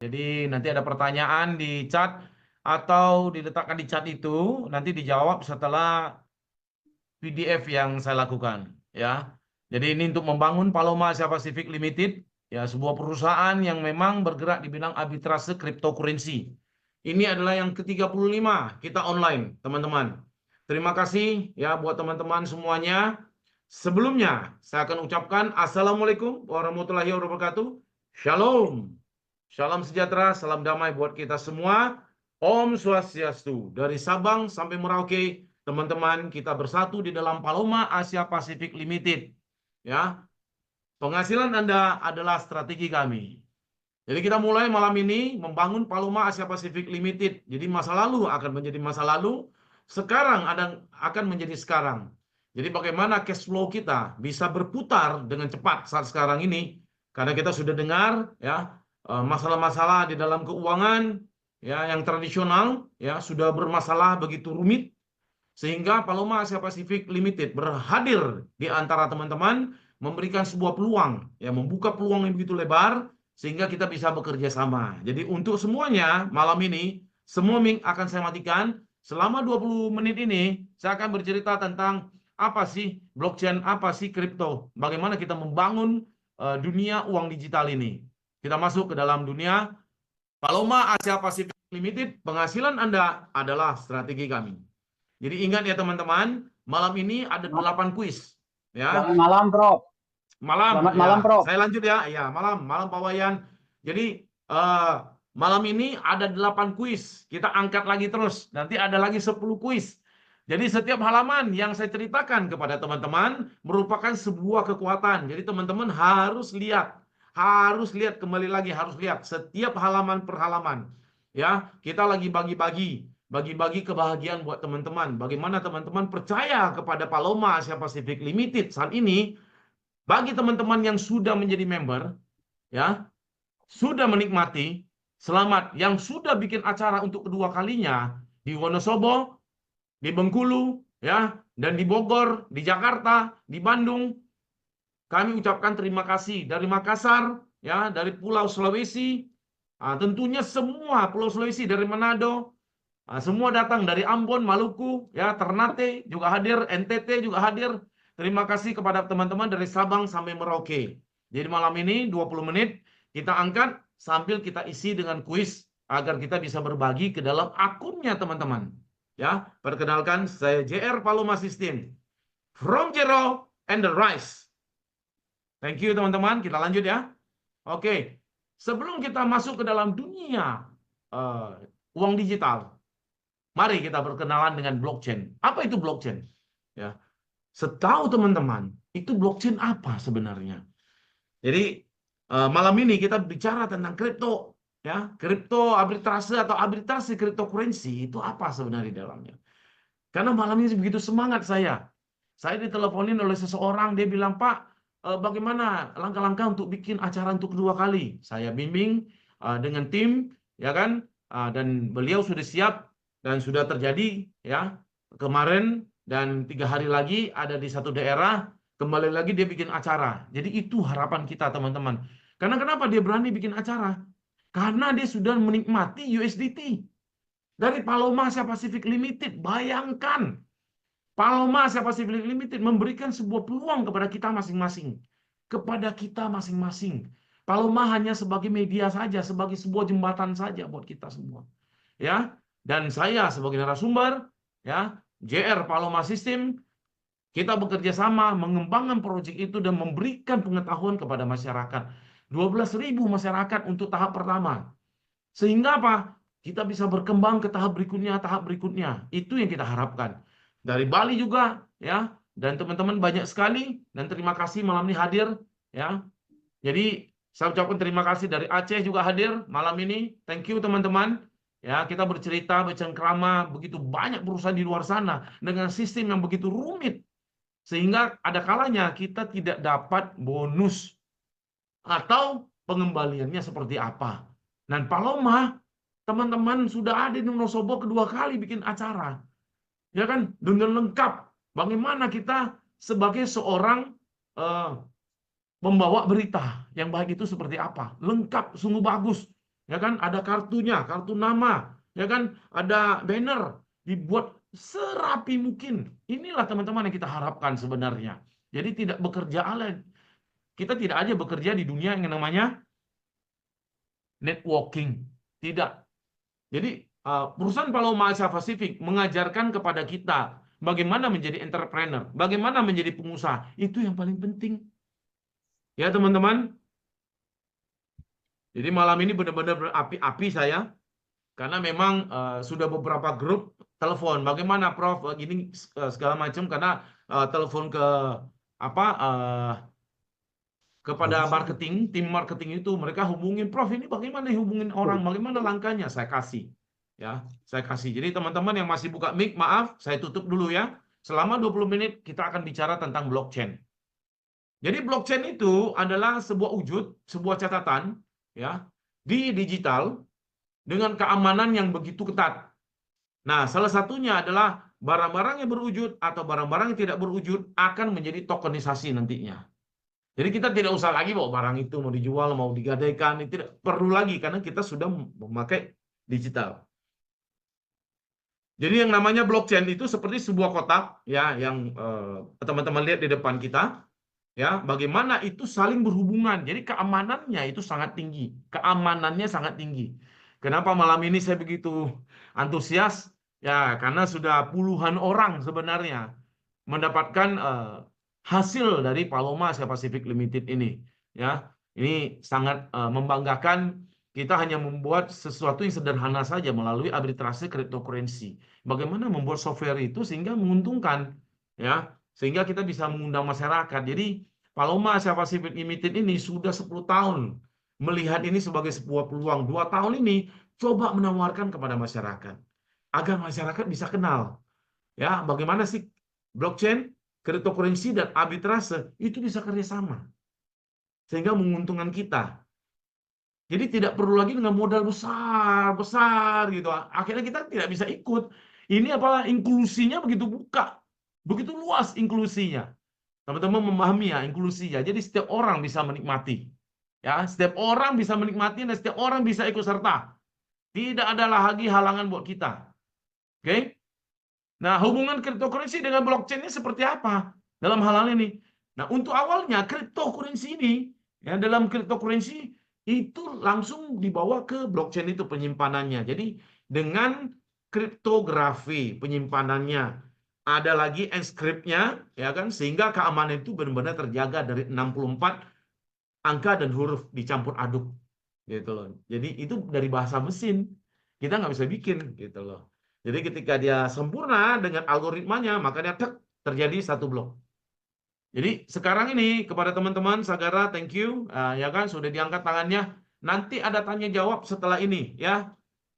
Jadi nanti ada pertanyaan di chat atau diletakkan di chat itu nanti dijawab setelah PDF yang saya lakukan ya. Jadi ini untuk membangun Paloma Asia Pacific Limited ya, sebuah perusahaan yang memang bergerak di bidang arbitrase cryptocurrency. Ini adalah yang ke-35 kita online, teman-teman. Terima kasih ya buat teman-teman semuanya. Sebelumnya saya akan ucapkan Assalamualaikum warahmatullahi wabarakatuh. Shalom. Salam sejahtera, salam damai buat kita semua. Om Swastiastu. Dari Sabang sampai Merauke, teman-teman kita bersatu di dalam Paloma Asia Pacific Limited. Ya, penghasilan Anda adalah strategi kami. Jadi kita mulai malam ini membangun Paloma Asia Pacific Limited. Jadi masa lalu akan menjadi masa lalu, sekarang akan menjadi sekarang. Jadi bagaimana cash flow kita bisa berputar dengan cepat saat sekarang ini? Karena kita sudah dengar ya masalah-masalah di dalam keuangan ya yang tradisional ya sudah bermasalah begitu rumit sehingga Paloma Asia Pacific Limited berhadir di antara teman-teman memberikan sebuah peluang ya, membuka peluang yang begitu lebar sehingga kita bisa bekerja sama. Jadi untuk semuanya malam ini semua mic akan saya matikan. Selama 20 menit ini saya akan bercerita tentang apa sih blockchain, apa sih kripto, bagaimana kita membangun dunia uang digital ini. Kita masuk ke dalam dunia Paloma Asia Pacific Limited. Penghasilan Anda adalah strategi kami. Jadi ingat ya teman-teman, malam ini ada 8 kuis. Ya, Selamat malam, Prof. malam. Selamat Ya, malam, Prof. saya lanjut ya. Ya, malam Pak Wayan. Jadi malam ini ada 8 kuis. Kita angkat lagi terus. Nanti ada lagi 10 kuis. Jadi setiap halaman yang saya ceritakan kepada teman-teman merupakan sebuah kekuatan. Jadi teman-teman harus lihat. Harus lihat kembali lagi, harus lihat setiap halaman per halaman. Ya, kita lagi bagi-bagi kebahagiaan buat teman-teman. Bagaimana teman-teman percaya kepada Paloma Asia Pacific Limited saat ini. Bagi teman-teman yang sudah menjadi member, ya, sudah menikmati, selamat. Yang sudah bikin acara untuk kedua kalinya di Wonosobo, di Bengkulu, ya, dan di Bogor, di Jakarta, di Bandung, kami ucapkan terima kasih. Dari Makassar, ya, dari Pulau Sulawesi, tentunya semua Pulau Sulawesi, dari Manado, semua datang dari Ambon, Maluku, ya, Ternate juga hadir, NTT juga hadir. Terima kasih kepada teman-teman dari Sabang sampai Merauke. Jadi malam ini 20 menit kita angkat sambil kita isi dengan kuis agar kita bisa berbagi ke dalam akunnya teman-teman. Ya, perkenalkan saya JR Paloma System. From Zero and the Rise. Thank you teman-teman, kita lanjut ya. Oke, sebelum kita masuk ke dalam dunia uang digital, mari kita berkenalan dengan blockchain. Apa itu blockchain? Ya, setahu teman-teman, itu blockchain apa sebenarnya? Jadi malam ini kita bicara tentang kripto, ya, kripto arbitrase atau arbitrase cryptocurrency itu apa sebenarnya di dalamnya? Karena malam ini begitu semangat saya. Saya diteleponin oleh seseorang, dia bilang, Pak, bagaimana langkah-langkah untuk bikin acara untuk kedua kali? Saya bimbing dengan tim, ya kan, dan beliau sudah siap. Dan sudah terjadi ya kemarin dan 3 hari lagi ada di satu daerah, kembali lagi dia bikin acara. Jadi itu harapan kita teman-teman. Karena kenapa dia berani bikin acara? Karena dia sudah menikmati USDT dari Paloma Asia Pacific Limited. Bayangkan Paloma Asia Pacific Limited memberikan sebuah peluang kepada kita masing-masing. Kepada kita masing-masing. Paloma hanya sebagai media saja, sebagai sebuah jembatan saja buat kita semua. Ya, dan saya sebagai narasumber ya JR Paloma System, kita bekerja sama mengembangkan proyek itu dan memberikan pengetahuan kepada masyarakat. 12.000 masyarakat untuk tahap pertama. Sehingga apa? Kita bisa berkembang ke tahap berikutnya. Itu yang kita harapkan. Dari Bali juga ya, dan teman-teman banyak sekali dan terima kasih malam ini hadir ya. Jadi saya ucapkan terima kasih dari Aceh juga hadir malam ini. Thank you teman-teman. Ya, kita bercerita, bercengkrama, begitu banyak perusahaan di luar sana dengan sistem yang begitu rumit. Sehingga ada kalanya kita tidak dapat bonus atau pengembaliannya seperti apa. Dan Paloma, teman-teman sudah ada di Wonosobo kedua kali bikin acara. Ya kan, dengan lengkap. Bagaimana kita sebagai seorang membawa berita yang baik itu seperti apa. Lengkap, sungguh bagus. ya kan? Ada kartunya, kartu nama, ya kan? Ada banner, dibuat serapi mungkin. Inilah teman-teman yang kita harapkan sebenarnya. Jadi tidak bekerja kita tidak aja bekerja di dunia yang namanya networking, tidak. Jadi perusahaan Paloma Asia Pasifik mengajarkan kepada kita bagaimana menjadi entrepreneur, bagaimana menjadi pengusaha. Itu yang paling penting. Ya teman-teman. Jadi malam ini benar-benar berapi-api saya, karena memang sudah beberapa grup telepon. Bagaimana Prof? Gini segala macam, karena telepon ke apa kepada marketing, tim marketing itu mereka hubungin, Prof ini bagaimana hubungin orang, bagaimana langkahnya, saya kasih. Ya, saya kasih. Jadi teman-teman yang masih buka mic, maaf, saya tutup dulu ya. Selama 20 menit kita akan bicara tentang blockchain. Jadi blockchain itu adalah sebuah wujud, sebuah catatan ya di digital dengan keamanan yang begitu ketat. Nah, salah satunya adalah barang-barang yang berwujud atau barang-barang yang tidak berwujud akan menjadi tokenisasi nantinya. Jadi kita tidak usah lagi bawa barang itu mau dijual, mau digadaikan, itu tidak perlu lagi karena kita sudah memakai digital. Jadi yang namanya blockchain itu seperti sebuah kotak ya yang teman-teman lihat di depan kita ya, bagaimana itu saling berhubungan. Jadi keamanannya itu sangat tinggi. Keamanannya sangat tinggi. Kenapa malam ini saya begitu antusias? Ya, karena sudah puluhan orang sebenarnya mendapatkan hasil dari Paloma Asia Pacific Limited ini. Ya, ini sangat membanggakan. Kita hanya membuat sesuatu yang sederhana saja melalui arbitrase cryptocurrency. Bagaimana membuat software itu sehingga menguntungkan, ya, sehingga kita bisa mengundang masyarakat. Jadi Paloma Asia Pacific Limited ini sudah 10 tahun melihat ini sebagai sebuah peluang. 2 tahun ini coba menawarkan kepada masyarakat agar masyarakat bisa kenal, ya, bagaimana sih blockchain, cryptocurrency dan arbitrase itu bisa kerjasama sehingga menguntungkan kita. Jadi tidak perlu lagi dengan modal besar gitu. Akhirnya kita tidak bisa ikut. Ini apalah inklusinya begitu buka, begitu luas inklusinya. Teman-teman memahami ya inklusinya. Jadi setiap orang bisa menikmati. Ya, setiap orang bisa menikmati dan setiap orang bisa ikut serta. Tidak ada lagi halangan buat kita. Oke? Nah, hubungan cryptocurrency dengan blockchain ini seperti apa dalam hal ini? Nah, untuk awalnya cryptocurrency ini ya dalam cryptocurrency itu langsung dibawa ke blockchain itu penyimpanannya. Jadi dengan kriptografi penyimpanannya, ada lagi enkripsinya ya kan, sehingga keamanan itu benar-benar terjaga dari 64 angka dan huruf dicampur aduk gitu loh. Jadi itu dari bahasa mesin, kita nggak bisa bikin gitu loh. Jadi ketika dia sempurna dengan algoritmanya, maka dia terjadi satu blok. Jadi sekarang ini kepada teman-teman Sagara, thank you ya kan sudah diangkat tangannya. Nanti ada tanya jawab setelah ini ya.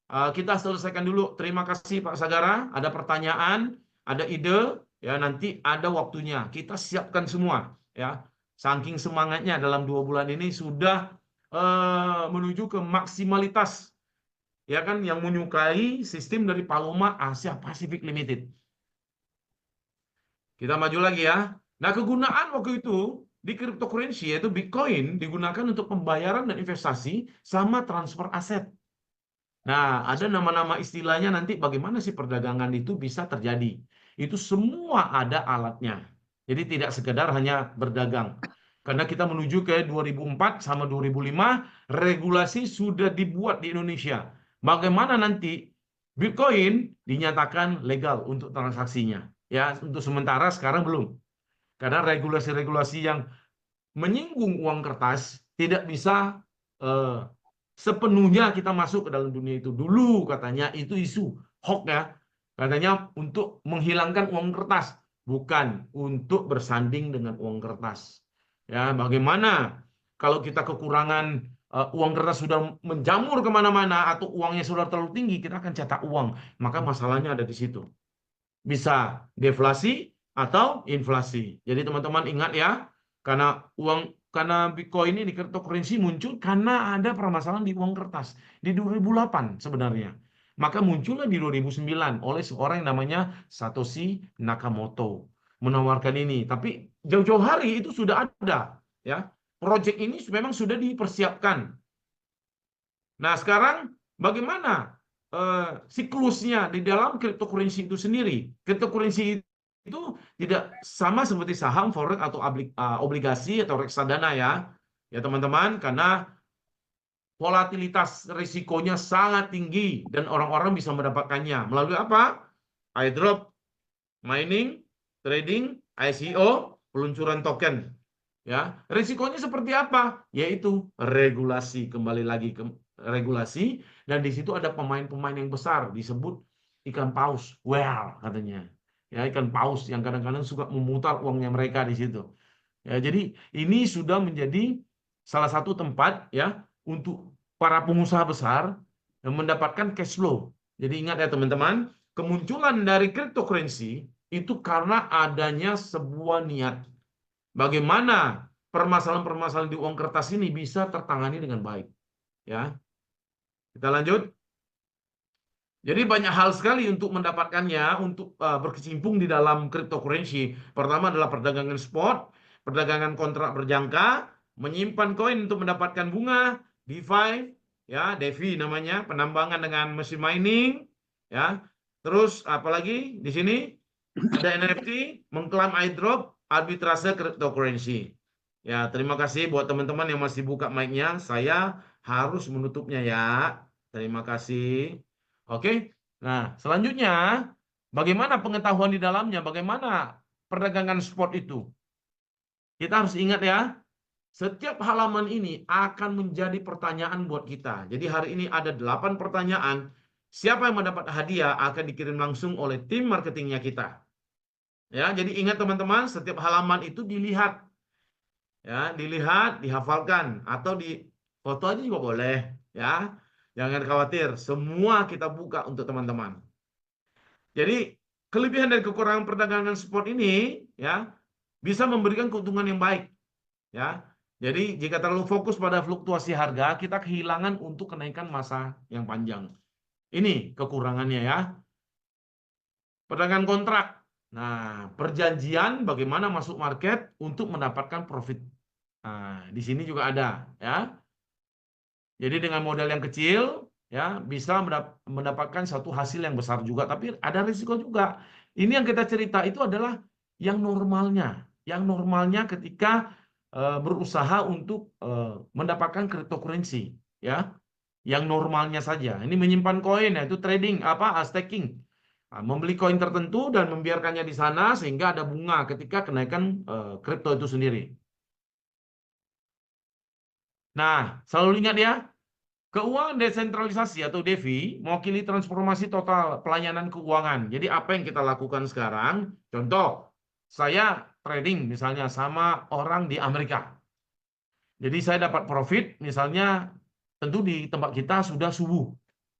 Kita selesaikan dulu. Terima kasih Pak Sagara. Ada pertanyaan, ada ide ya, nanti ada waktunya. Kita siapkan semua ya. Saking semangatnya dalam 2 bulan ini sudah menuju ke maksimalitas ya kan, yang menyukai sistem dari Paloma Asia Pacific Limited. Kita maju lagi ya. Nah, kegunaan waktu itu di cryptocurrency yaitu Bitcoin digunakan untuk pembayaran dan investasi sama transfer aset. Nah, ada nama-nama istilahnya nanti bagaimana sih perdagangan itu bisa terjadi. Itu semua ada alatnya. Jadi tidak sekedar hanya berdagang. Karena kita menuju ke 2004 sama 2005, regulasi sudah dibuat di Indonesia. Bagaimana nanti Bitcoin dinyatakan legal untuk transaksinya. Ya, untuk sementara sekarang belum. Karena regulasi-regulasi yang menyinggung uang kertas tidak bisa sepenuhnya kita masuk ke dalam dunia itu. Dulu katanya itu isu hoax ya. Katanya untuk menghilangkan uang kertas, bukan untuk bersanding dengan uang kertas. Ya, bagaimana kalau kita kekurangan uang kertas sudah menjamur kemana-mana atau uangnya sudah terlalu tinggi, kita akan cetak uang. Maka masalahnya ada di situ. Bisa deflasi atau inflasi. Jadi teman-teman ingat ya, karena Bitcoin ini cryptocurrency muncul karena ada permasalahan di uang kertas di 2008 sebenarnya. Maka muncullah di 2009 oleh seorang yang namanya Satoshi Nakamoto menawarkan ini. Tapi jauh-jauh hari itu sudah ada ya. Proyek ini memang sudah dipersiapkan. Nah, sekarang bagaimana siklusnya di dalam cryptocurrency itu sendiri? Cryptocurrency itu tidak sama seperti saham, forex atau obligasi atau reksadana ya teman-teman, karena volatilitas risikonya sangat tinggi dan orang-orang bisa mendapatkannya melalui apa? Airdrop, mining, trading, ICO, peluncuran token. Ya, risikonya seperti apa? Yaitu regulasi, kembali lagi ke regulasi, dan di situ ada pemain-pemain yang besar disebut ikan paus, whale katanya. Ya, ikan paus yang kadang-kadang suka memutar uangnya mereka di situ. Ya, jadi ini sudah menjadi salah satu tempat ya untuk para pengusaha besar yang mendapatkan cash flow. Jadi ingat ya teman-teman, kemunculan dari cryptocurrency itu karena adanya sebuah niat. Bagaimana permasalahan-permasalahan di uang kertas ini bisa tertangani dengan baik. Ya, kita lanjut. Jadi banyak hal sekali untuk mendapatkannya, untuk berkecimpung di dalam cryptocurrency. Pertama adalah perdagangan spot, perdagangan kontrak berjangka, menyimpan koin untuk mendapatkan bunga, DeFi, ya, DeFi namanya, penambangan dengan mesin mining, ya. Terus apalagi di sini ada NFT, mengklaim airdrop, arbitrase cryptocurrency. Ya, terima kasih buat teman-teman yang masih buka mic-nya. Saya harus menutupnya ya. Terima kasih. Oke. Nah, selanjutnya bagaimana pengetahuan di dalamnya? Bagaimana perdagangan spot itu? Kita harus ingat ya, setiap halaman ini akan menjadi pertanyaan buat kita. Jadi hari ini ada 8 pertanyaan. Siapa yang mendapat hadiah akan dikirim langsung oleh tim marketingnya kita. Ya, jadi ingat teman-teman, setiap halaman itu dilihat, ya, dilihat, dihafalkan, atau di foto aja juga boleh, ya. Jangan khawatir, semua kita buka untuk teman-teman. Jadi kelebihan dan kekurangan perdagangan spot ini, ya, bisa memberikan keuntungan yang baik, ya. Jadi jika terlalu fokus pada fluktuasi harga, kita kehilangan untuk kenaikan masa yang panjang. Ini kekurangannya ya. Perdagangan kontrak. Nah, perjanjian bagaimana masuk market untuk mendapatkan profit. Nah, di sini juga ada ya. Jadi dengan modal yang kecil ya bisa mendapatkan satu hasil yang besar juga, tapi ada risiko juga. Ini yang kita cerita itu adalah yang normalnya. Yang normalnya ketika berusaha untuk mendapatkan cryptocurrency ya. Yang normalnya saja. Ini menyimpan koin yaitu trading staking. Nah, membeli koin tertentu dan membiarkannya di sana sehingga ada bunga ketika kenaikan kripto itu sendiri. Nah, selalu ingat ya, keuangan desentralisasi atau DeFi mewakili transformasi total pelayanan keuangan. Jadi apa yang kita lakukan sekarang? Contoh, saya trading misalnya sama orang di Amerika. Jadi saya dapat profit misalnya tentu di tempat kita sudah subuh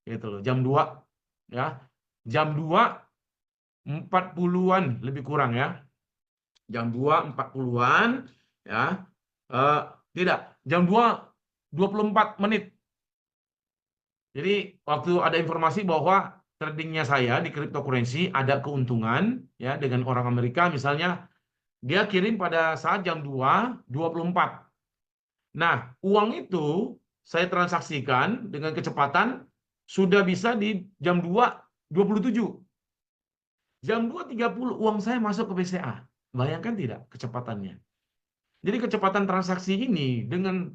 gitu loh, jam 2 ya. Jam 2 40-an lebih kurang ya. Jam 2 40-an ya. Tidak, jam 2 24 menit. Jadi waktu ada informasi bahwa tradingnya saya di cryptocurrency ada keuntungan ya dengan orang Amerika misalnya, dia kirim pada saat jam 2 24. Nah, uang itu saya transaksikan dengan kecepatan sudah bisa di jam 2 27. Jam 2.30 uang saya masuk ke BCA. Bayangkan tidak kecepatannya. Jadi kecepatan transaksi ini dengan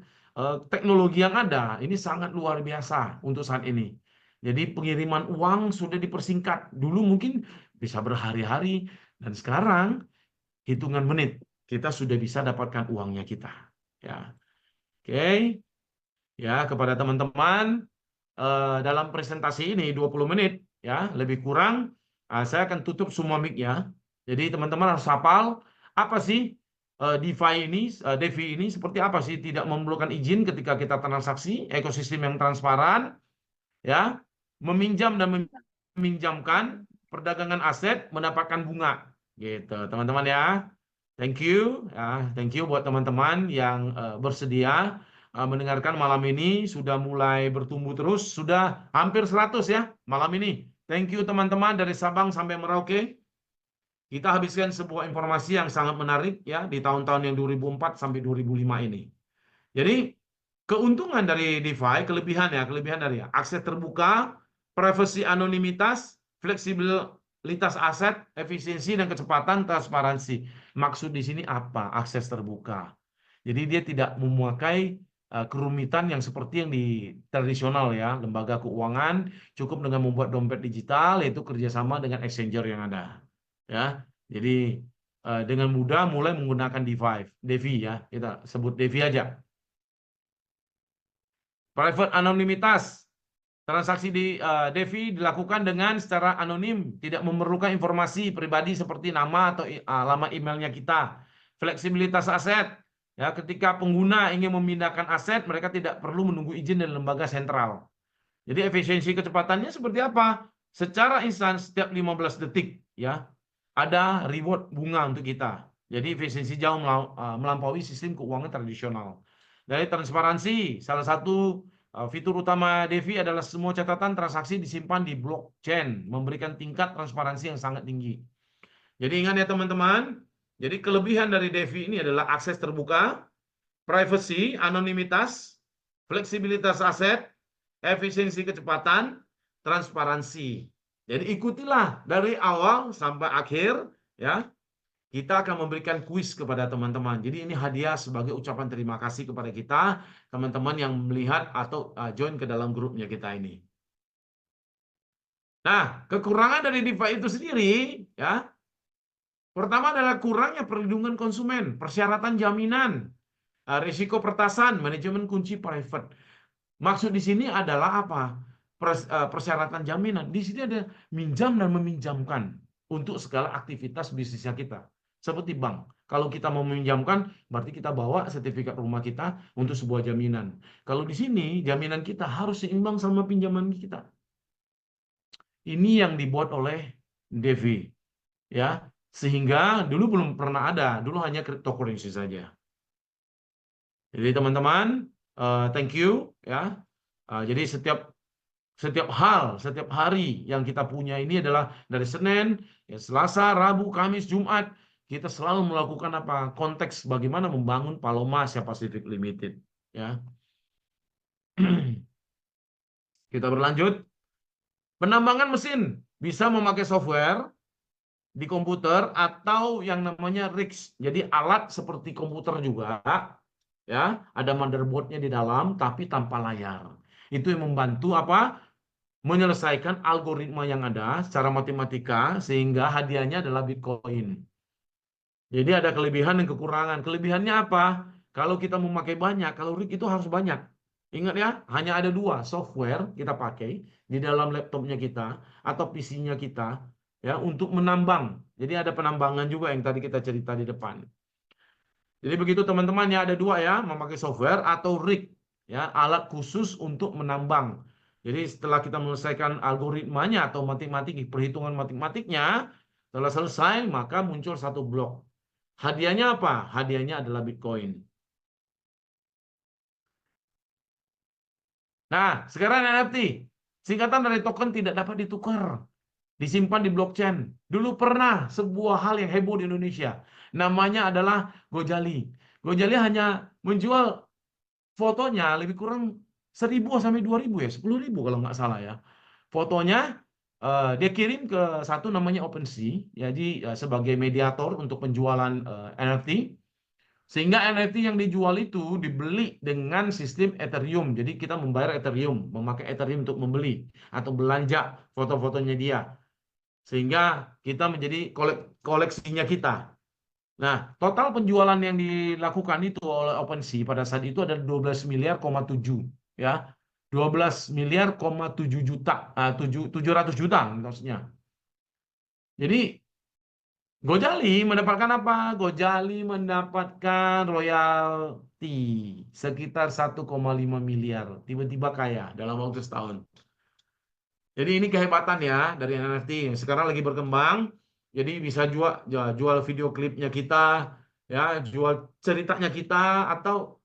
teknologi yang ada, ini sangat luar biasa untuk saat ini. Jadi pengiriman uang sudah dipersingkat. Dulu mungkin bisa berhari-hari, dan sekarang hitungan menit kita sudah bisa dapatkan uangnya kita. Ya, oke. Ya, kepada teman-teman dalam presentasi ini 20 menit, ya lebih kurang. Saya akan tutup semua mic-nya. Jadi teman-teman harus hafal apa sih DeFi ini seperti apa sih? Tidak memerlukan izin ketika kita transaksi, ekosistem yang transparan, ya, meminjam dan meminjamkan, perdagangan aset, mendapatkan bunga, gitu, teman-teman ya. Thank you, ya, thank you buat teman-teman yang bersedia mendengarkan malam ini. Sudah mulai bertumbuh terus, sudah hampir 100 ya malam ini. Thank you teman-teman dari Sabang sampai Merauke. Kita habiskan sebuah informasi yang sangat menarik ya di tahun-tahun yang 2004 sampai 2005 ini. Jadi keuntungan dari DeFi, kelebihan dari akses terbuka, privacy anonimitas, fleksibilitas aset, efisiensi dan kecepatan, transparansi. Maksud di sini apa? Akses terbuka. Jadi dia tidak memakai kerumitan yang seperti yang di tradisional ya, lembaga keuangan cukup dengan membuat dompet digital, yaitu kerjasama dengan exchanger yang ada. Ya, jadi dengan mudah mulai menggunakan DeFi ya, kita sebut DeFi aja. Private anonimitas. Transaksi di DeFi dilakukan dengan secara anonim, tidak memerlukan informasi pribadi seperti nama atau alamat emailnya kita. Fleksibilitas aset. Ya, ketika pengguna ingin memindahkan aset, mereka tidak perlu menunggu izin dari lembaga sentral. Jadi efisiensi kecepatannya seperti apa? Secara instan setiap 15 detik ya, ada reward bunga untuk kita. Jadi efisiensi jauh melampaui sistem keuangan tradisional. Dari transparansi, salah satu fitur utama DeFi adalah semua catatan transaksi disimpan di blockchain, memberikan tingkat transparansi yang sangat tinggi. Jadi ingat ya teman-teman, jadi kelebihan dari DeFi ini adalah akses terbuka, privacy, anonimitas, fleksibilitas aset, efisiensi kecepatan, transparansi. Jadi ikutilah dari awal sampai akhir ya. Kita akan memberikan kuis kepada teman-teman. Jadi ini hadiah sebagai ucapan terima kasih kepada kita, teman-teman yang melihat atau join ke dalam grupnya kita ini. Nah, kekurangan dari DeFi itu sendiri, ya, pertama adalah kurangnya perlindungan konsumen, persyaratan jaminan, risiko pertasan, manajemen kunci private. Maksud di sini adalah apa? Persyaratan jaminan. Di sini ada minjam dan meminjamkan untuk segala aktivitas bisnisnya kita. Seperti bank. Kalau kita mau meminjamkan, berarti kita bawa sertifikat rumah kita untuk sebuah jaminan. Kalau di sini, jaminan kita harus seimbang sama pinjaman kita. Ini yang dibuat oleh DeFi. Ya, sehingga dulu belum pernah ada. Dulu hanya cryptocurrency saja. Jadi teman-teman, thank you. Ya. Jadi setiap hari yang kita punya ini adalah dari Senin, ya, Selasa, Rabu, Kamis, Jumat, kita selalu melakukan apa? Konteks bagaimana membangun Paloma Asia Pacific Limited. Ya. Kita berlanjut. Penambangan mesin bisa memakai software di komputer atau yang namanya rigs. Jadi alat seperti komputer juga, ya, ada motherboardnya di dalam tapi tanpa layar. Itu yang membantu apa? Menyelesaikan algoritma yang ada secara matematika sehingga hadiahnya adalah Bitcoin. Jadi ada kelebihan dan kekurangan. Kelebihannya apa? Kalau kita memakai banyak, kalau rig itu harus banyak. Ingat ya, hanya ada 2 software kita pakai di dalam laptopnya kita atau PC-nya kita ya untuk menambang. Jadi ada penambangan juga yang tadi kita cerita di depan. Jadi begitu teman-teman ya, ada 2 ya, memakai software atau rig ya, alat khusus untuk menambang. Jadi setelah kita menyelesaikan algoritmanya atau perhitungan matematiknya, setelah selesai maka muncul satu blok. Hadiahnya apa? Hadiahnya adalah Bitcoin. Nah, sekarang NFT. Singkatan dari token tidak dapat ditukar. Disimpan di blockchain. Dulu pernah sebuah hal yang heboh di Indonesia. Namanya adalah Gojali. Gojali hanya menjual fotonya lebih kurang 1.000 sampai 2.000 ya, 10.000 kalau nggak salah ya. Fotonya dia kirim ke satu namanya OpenSea, jadi sebagai mediator untuk penjualan NFT. Sehingga NFT yang dijual itu dibeli dengan sistem Ethereum. Jadi kita membayar Ethereum, memakai Ethereum untuk membeli atau belanja foto-fotonya dia. Sehingga kita menjadi koleksinya kita. Nah, total penjualan yang dilakukan itu oleh OpenSea pada saat itu ada 12 miliar,7 ya. 12 miliar,7 juta, 700 juta maksudnya. Jadi Gojali mendapatkan apa? Gojali mendapatkan royalti sekitar 1,5 miliar. Tiba-tiba kaya dalam waktu setahun. Jadi ini kehebatan ya dari NFT. Sekarang lagi berkembang. Jadi bisa jual video klipnya kita, ya, jual ceritanya kita, atau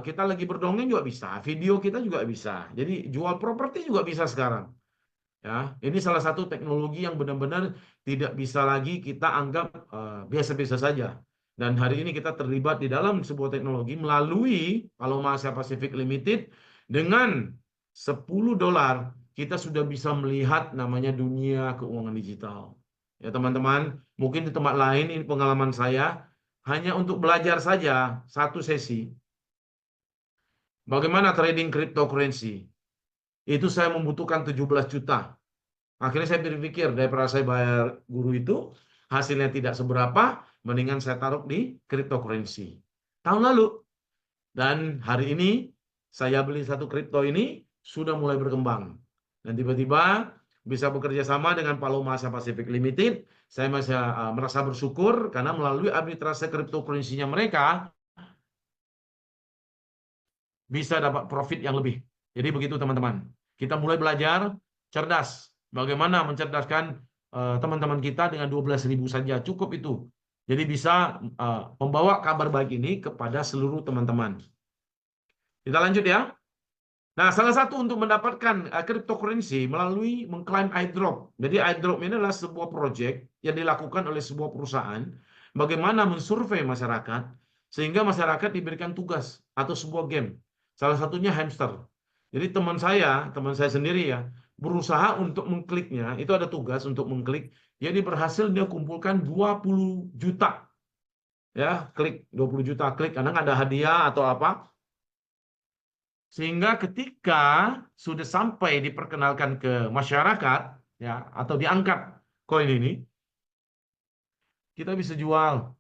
kita lagi berdongeng juga bisa. Video kita juga bisa. Jadi jual properti juga bisa sekarang. Ya, ini salah satu teknologi yang benar-benar tidak bisa lagi kita anggap biasa-biasa saja. Dan hari ini kita terlibat di dalam sebuah teknologi melalui Paloma Asia Pacific Limited dengan $10 kita sudah bisa melihat namanya dunia keuangan digital. Ya teman-teman, mungkin di tempat lain ini pengalaman saya hanya untuk belajar saja satu sesi. Bagaimana trading cryptocurrency? Itu saya membutuhkan 17 juta. Akhirnya saya berpikir daripada saya bayar guru itu hasilnya tidak seberapa, mendingan saya taruh di cryptocurrency. Tahun lalu dan hari ini saya beli satu kripto ini sudah mulai berkembang. Dan tiba-tiba bisa bekerja sama dengan Paloma Asia Pacific Limited. Saya masih merasa bersyukur karena melalui arbitrase cryptocurrency-nya mereka bisa dapat profit yang lebih. Jadi begitu teman-teman. Kita mulai belajar cerdas. Bagaimana mencerdaskan teman-teman kita dengan 12.000 saja. Cukup itu. Jadi bisa membawa kabar baik ini kepada seluruh teman-teman. Kita lanjut ya. Nah, salah satu untuk mendapatkan cryptocurrency melalui mengklaim airdrop. Jadi airdrop ini adalah sebuah proyek yang dilakukan oleh sebuah perusahaan bagaimana mensurvei masyarakat sehingga masyarakat diberikan tugas atau sebuah game. Salah satunya hamster. Jadi teman saya sendiri ya, berusaha untuk mengkliknya, itu ada tugas untuk mengklik. Jadi berhasil dia kumpulkan 20 juta. Ya, klik 20 juta klik, kadang ada hadiah atau apa. Sehingga ketika sudah sampai diperkenalkan ke masyarakat ya atau diangkat koin ini, kita bisa jual,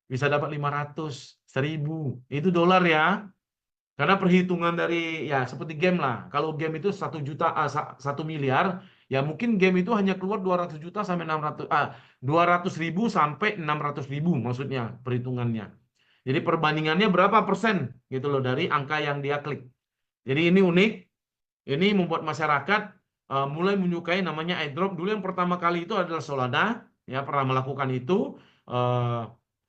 bisa dapat 500, 1000. Itu dolar ya. Karena perhitungan dari ya seperti game lah. Kalau game itu 1 miliar, ya mungkin game itu hanya keluar 200 juta sampai 200.000 sampai 600.000 maksudnya perhitungannya. Jadi perbandingannya berapa persen gitu loh dari angka yang dia klik. Jadi ini unik, ini membuat masyarakat mulai menyukai namanya airdrop. Dulu yang pertama kali itu adalah Solana, ya pernah melakukan itu.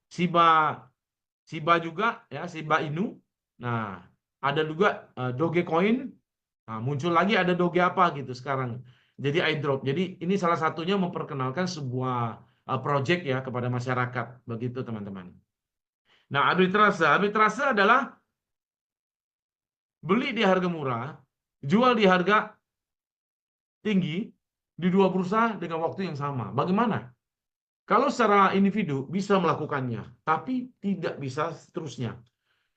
Shiba juga, ya Shiba Inu. Nah, ada juga Dogecoin. Nah, muncul lagi ada Doge apa gitu sekarang. Jadi airdrop. Jadi ini salah satunya memperkenalkan sebuah project ya kepada masyarakat. Begitu teman-teman. Nah, arbitrase adalah beli di harga murah, jual di harga tinggi di dua bursa dengan waktu yang sama. Bagaimana? Kalau secara individu bisa melakukannya, tapi tidak bisa seterusnya.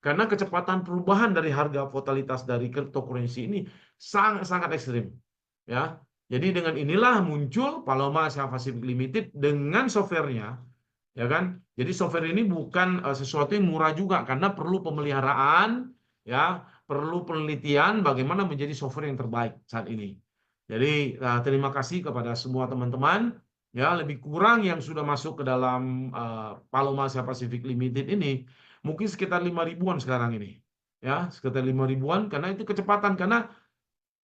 Karena kecepatan perubahan dari harga volatilitas dari cryptocurrency ini sangat-sangat ekstrim. Ya. Jadi dengan inilah muncul Paloma Asia Pacific Limited dengan softwarenya, ya kan? Jadi software ini bukan sesuatu yang murah juga karena perlu pemeliharaan, ya, perlu penelitian bagaimana menjadi software yang terbaik saat ini. Jadi terima kasih kepada semua teman-teman, ya lebih kurang yang sudah masuk ke dalam Paloma Asia Pacific Limited ini mungkin sekitar 5.000-an sekarang ini, ya sekitar 5.000-an karena itu kecepatan karena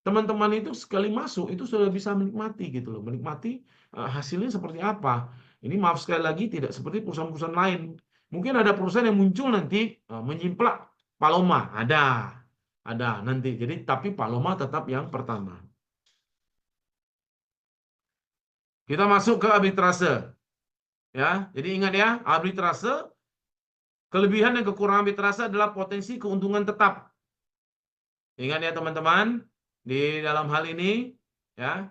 teman-teman itu sekali masuk itu sudah bisa menikmati gitu loh, menikmati hasilnya seperti apa. Ini maaf sekali lagi tidak seperti perusahaan-perusahaan lain. Mungkin ada perusahaan yang muncul nanti menyimplak Paloma, ada nanti. Jadi tapi Paloma tetap yang pertama. Kita masuk ke arbitrase. Ya, jadi ingat ya, arbitrase kelebihan dan kekurangan arbitrase adalah potensi keuntungan tetap. Ingat ya teman-teman, di dalam hal ini ya,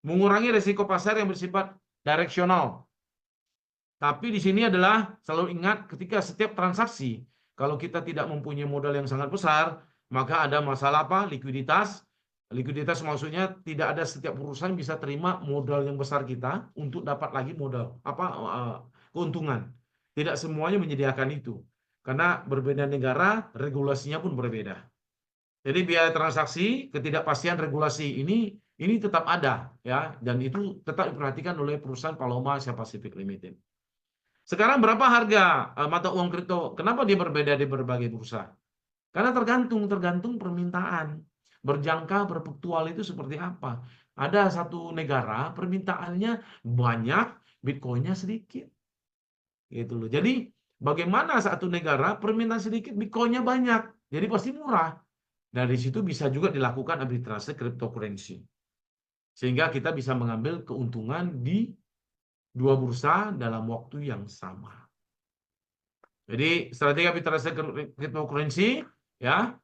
mengurangi risiko pasar yang bersifat direksional. Tapi di sini adalah selalu ingat ketika setiap transaksi, kalau kita tidak mempunyai modal yang sangat besar, maka ada masalah apa? Likuiditas. Likuiditas maksudnya tidak ada setiap perusahaan bisa terima modal yang besar kita untuk dapat lagi modal keuntungan. Tidak semuanya menyediakan itu. Karena berbeda negara, regulasinya pun berbeda. Jadi biaya transaksi, ketidakpastian regulasi ini tetap ada ya, dan itu tetap diperhatikan oleh perusahaan Paloma Asia Pacific Limited. Sekarang berapa harga mata uang kripto? Kenapa dia berbeda di berbagai bursa? Karena tergantung permintaan. Berjangka, berfluktual itu seperti apa? Ada satu negara permintaannya banyak, Bitcoinnya sedikit. Gitu loh. Jadi bagaimana satu negara permintaan sedikit, Bitcoinnya banyak. Jadi pasti murah. Dari situ bisa juga dilakukan arbitrase cryptocurrency. Sehingga kita bisa mengambil keuntungan di dua bursa dalam waktu yang sama. Jadi strategi arbitrase cryptocurrency ya,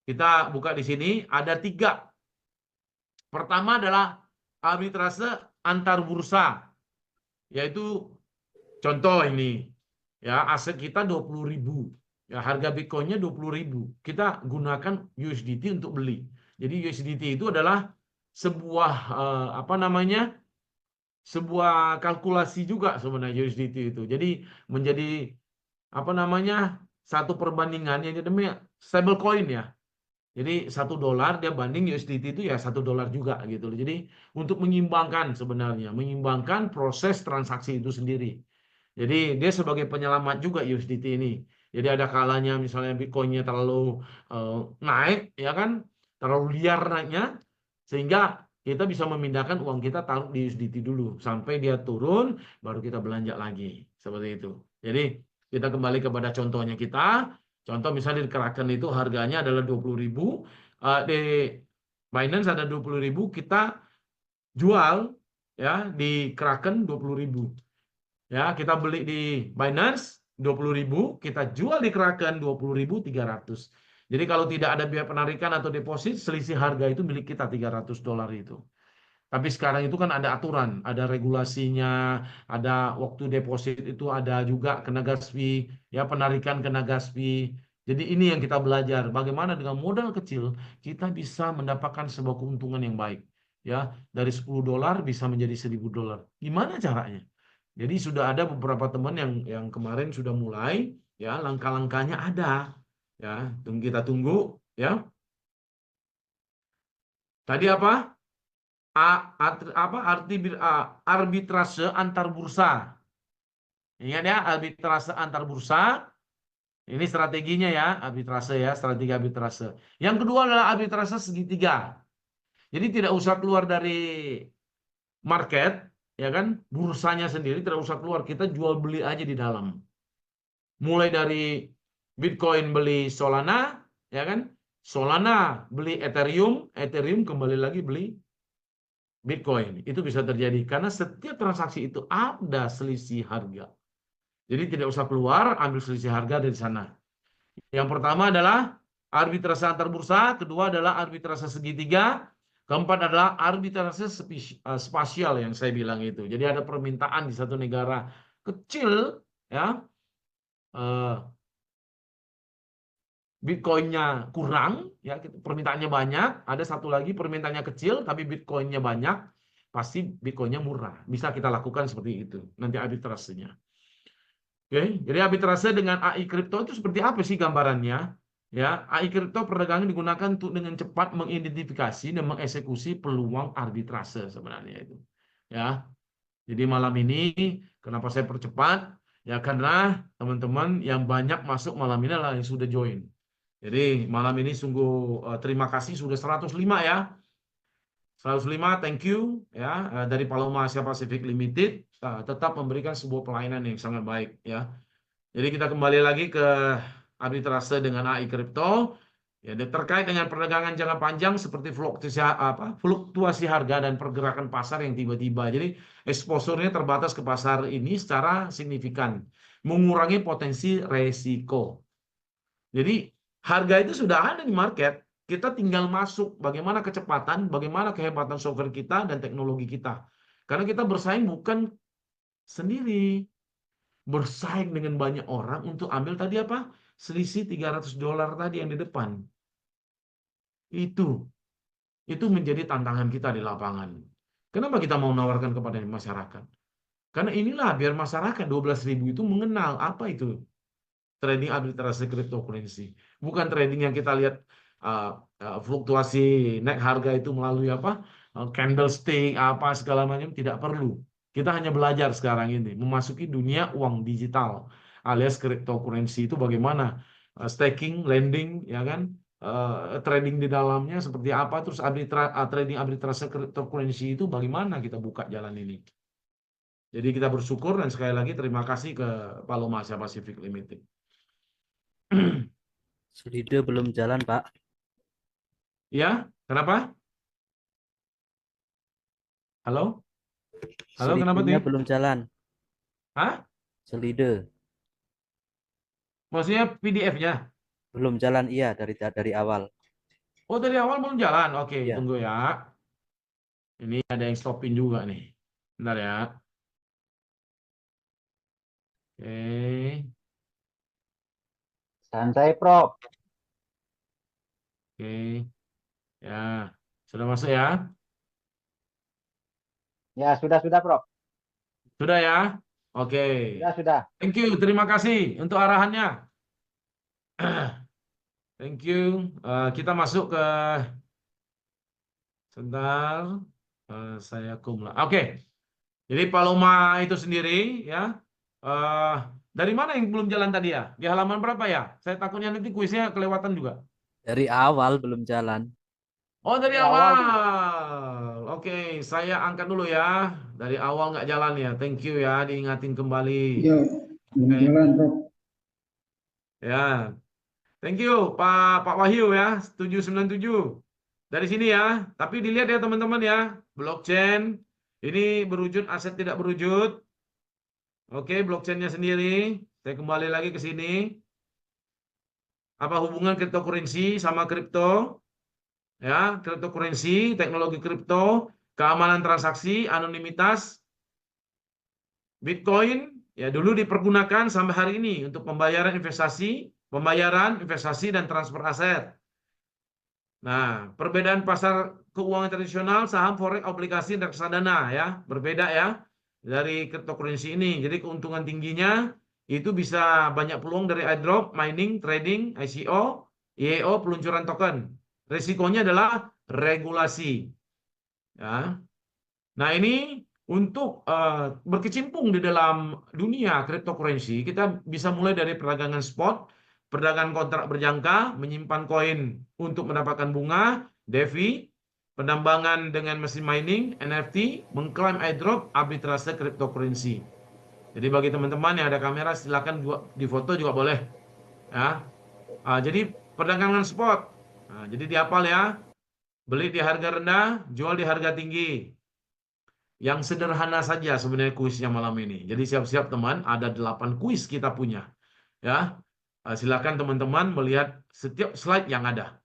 kita buka di sini ada 3. Pertama adalah arbitrase antar bursa, yaitu contoh ini ya, aset kita 20.000. Ya, harga Bitcoinnya 20.000. Kita gunakan USDT untuk beli. Jadi USDT itu adalah sebuah apa namanya? Sebuah kalkulasi juga sebenarnya USDT itu. Jadi menjadi apa namanya? Satu perbandingan yang namanya stable coin ya. Jadi $1 dia banding USDT itu ya $1 juga gitu loh. Jadi untuk menyimbangkan sebenarnya, menyimbangkan proses transaksi itu sendiri. Jadi dia sebagai penyelamat juga USDT ini. Jadi ada kalanya misalnya Bitcoinnya terlalu naik, ya kan, terlalu liar naiknya, sehingga kita bisa memindahkan uang kita taruh di USDT dulu sampai dia turun, baru kita belanja lagi seperti itu. Jadi kita kembali kepada contohnya kita. Contoh misalnya di Kraken itu harganya adalah 20.000, di Binance ada 20.000, kita jual ya di Kraken 20.000. Ya, kita beli di Binance 20.000, kita jual di Kraken 20.300. Jadi kalau tidak ada biaya penarikan atau deposit, selisih harga itu milik kita $300 itu. Tapi sekarang itu kan ada aturan, ada regulasinya, ada waktu deposit itu ada juga kena gas fee, ya penarikan kena gas fee. Jadi ini yang kita belajar, bagaimana dengan modal kecil kita bisa mendapatkan sebuah keuntungan yang baik. Ya, dari $10 bisa menjadi $1.000. Gimana caranya? Jadi sudah ada beberapa teman yang kemarin sudah mulai, ya langkah-langkahnya ada, ya. Kita tunggu, ya. Tadi apa? Arbitrase antar bursa. Ingat ya, arbitrase antar bursa. Ini strateginya ya, arbitrase ya, strategi arbitrase. Yang kedua adalah arbitrase segitiga. Jadi tidak usah keluar dari market, ya kan? Bursanya sendiri tidak usah keluar, kita jual beli aja di dalam. Mulai dari Bitcoin beli Solana, ya kan? Solana beli Ethereum, Ethereum kembali lagi beli Bitcoin. Itu bisa terjadi karena setiap transaksi itu ada selisih harga. Jadi tidak usah keluar, ambil selisih harga dari sana. Yang pertama adalah arbitrase antar bursa, kedua adalah arbitrase segitiga, keempat adalah arbitrase spasial yang saya bilang itu. Jadi ada permintaan di satu negara kecil, ya, eh, Bitcoinnya kurang, ya, permintaannya banyak. Ada satu lagi permintaannya kecil, tapi Bitcoinnya banyak, pasti Bitcoinnya murah. Bisa kita lakukan seperti itu. Nanti arbitrasenya. Oke, jadi arbitrase dengan AI kripto itu seperti apa sih gambarannya? Ya, AI kripto perdagangan digunakan untuk dengan cepat mengidentifikasi dan mengeksekusi peluang arbitrase sebenarnya itu. Ya, jadi malam ini kenapa saya percepat? Ya karena teman-teman yang banyak masuk malam ini adalah yang sudah join. Jadi malam ini sungguh terima kasih sudah 105 ya. 105, thank you ya, dari Paloma Asia Pacific Limited, tetap memberikan sebuah pelayanan yang sangat baik ya. Jadi kita kembali lagi ke arbitrase dengan AI kripto. Ya, terkait dengan perdagangan jangka panjang seperti fluktuasi harga dan pergerakan pasar yang tiba-tiba. Jadi eksposurnya terbatas ke pasar ini secara signifikan, mengurangi potensi resiko. Jadi harga itu sudah ada di market, kita tinggal masuk. Bagaimana kecepatan, bagaimana kehebatan software kita dan teknologi kita. Karena kita bersaing bukan sendiri, bersaing dengan banyak orang untuk ambil tadi apa? Selisih $300 tadi yang di depan. Itu menjadi tantangan kita di lapangan. Kenapa kita mau menawarkan kepada masyarakat? Karena inilah biar masyarakat 12.000 itu mengenal apa itu trading arbitrase cryptocurrency. Bukan trading yang kita lihat fluktuasi naik harga itu melalui apa? Candlestick apa segala macam, tidak perlu. Kita hanya belajar sekarang ini memasuki dunia uang digital alias cryptocurrency itu bagaimana staking, lending, ya kan? Trading di dalamnya seperti apa, terus trading arbitrase cryptocurrency itu bagaimana kita buka jalan ini. Jadi kita bersyukur dan sekali lagi terima kasih ke Paloma Asia Pacific Limited. Solide belum jalan, Pak. Ya, kenapa? Halo? Halo, kenapa Solidenya tuh? belum jalan. Hah? Solide. Maksudnya PDF-nya. Belum jalan, iya, dari awal. Oh, dari awal belum jalan. Oke, Iya. tunggu ya. Ini ada yang stopin juga nih. Bentar ya. Oke, Santai, Prof. oke. Ya, sudah masuk ya? Ya, sudah, Prof. Sudah ya? Oke. Sudah. Thank you, terima kasih untuk arahannya. Thank you. Kita masuk ke sebentar. Saya kumla. Oke. Jadi Paloma itu sendiri ya. eh dari mana yang belum jalan tadi ya? Di halaman berapa ya? Saya takutnya nanti kuisnya kelewatan juga. Dari awal belum jalan. Oh, dari Ini awal. awal. Oke, saya angkat dulu ya. Dari awal nggak jalan ya. Thank you ya, diingatin kembali. Ya, belum Oke. jalan, Prof. Ya, thank you Pak Wahyu ya. 797. Dari sini ya. Tapi dilihat ya teman-teman ya. Blockchain ini berwujud aset tidak berwujud. Oke, blockchainnya sendiri. Saya kembali lagi ke sini. Apa hubungan cryptocurrency sama kripto? Ya, cryptocurrency, teknologi kripto, keamanan transaksi, anonimitas, Bitcoin ya dulu dipergunakan sampai hari ini untuk pembayaran investasi dan transfer aset. Nah, perbedaan pasar keuangan tradisional, saham, forex, obligasi, dan reksadana ya, berbeda ya dari cryptocurrency ini. Jadi keuntungan tingginya itu bisa banyak peluang dari airdrop, mining, trading, ICO, IEO, peluncuran token. Risikonya adalah regulasi. Ya. Nah, ini untuk berkecimpung di dalam dunia cryptocurrency, kita bisa mulai dari perdagangan spot, perdagangan kontrak berjangka, menyimpan koin untuk mendapatkan bunga, DeFi, penambangan dengan mesin mining, NFT, mengklaim airdrop, arbitrase cryptocurrency. Jadi bagi teman-teman yang ada kamera, silakan difoto juga boleh. Ya. Jadi perdagangan spot. Nah, jadi dihafal ya, beli di harga rendah, jual di harga tinggi. Yang sederhana saja sebenarnya kuisnya malam ini. Jadi siap-siap teman, ada 8 kuis kita punya. Ya, silakan teman-teman melihat setiap slide yang ada.